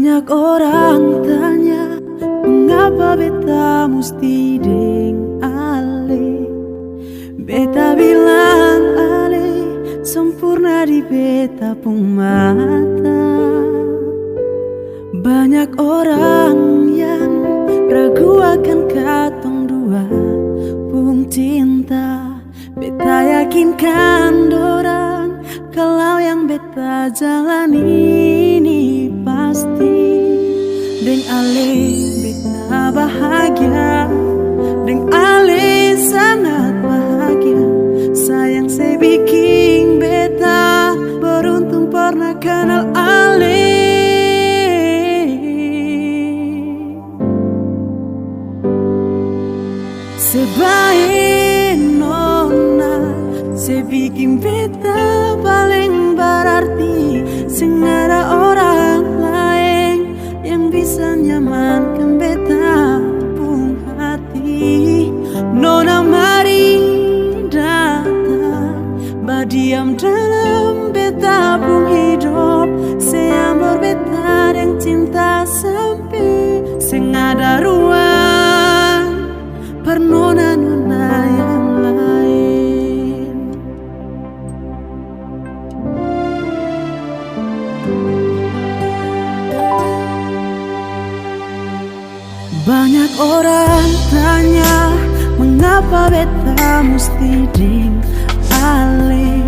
Banyak orang tanya, mengapa beta musti deng ale. Beta bilang ale sempurna di beta pung mata. Banyak orang yang ragu akan katong dua pung cinta. Beta yakinkan dorang kalau yang beta jalani ini pasti. Deng ale beta bahagia, deng ale sangat bahagia. Sayang saya bikin beta beruntung pernah kenal ale. Sebaik nona, saya bikin beta paling berarti. Sing ada orang lain yang bisa nyamankan beta pung hati. Nona mari datang, berdiam dalam beta pung hidup. Saya berbeta dan cinta sampai sing ada ruang per nona-nona yang lain. Banyak orang tanya, mengapa beta musti deng ale.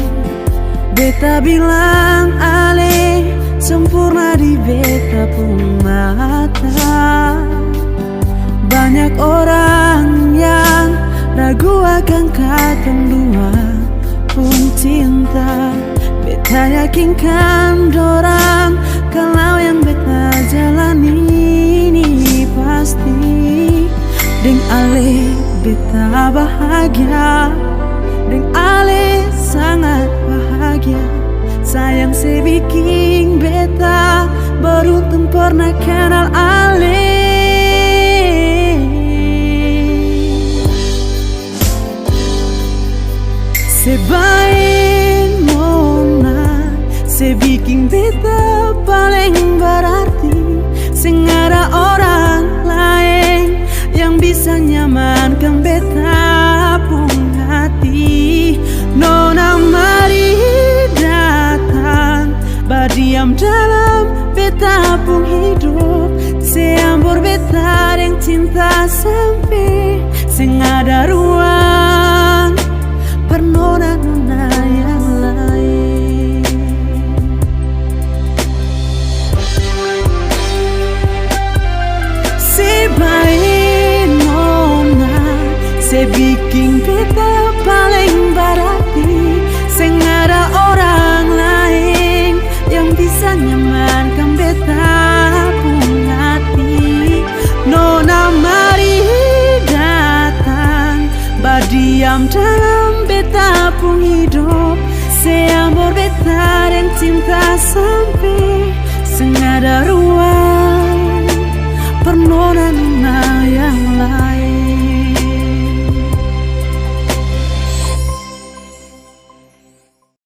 Beta bilang ale sempurna di beta pung mata. Banyak orang yang ragu akan katong dua pun cinta. Beta yakinkan dorang kalau yang beta jalani ini pasti. Deng ale beta bahagia, deng ale sangat bahagia. Sayang saya bikin beta beruntung pernah kenal ale. Sebaik nona, saya bikin beta paling berarti. Sing ada orang lain yang bisa nyamankan beta pung hati. Nona mari datang, berdiam dalam beta pung hidup. Saya berbeta dan cinta sampai sing ada ruang per nona-nona yang lain. Sebaik nona, saya bikin beta paling berarti. Sing ada orang lain yang bisa nyamankan beta pung hati. Nona mari datang, berdiam dalam beta pung hidup. Saya berbeta dan cinta sampai sing ada ruang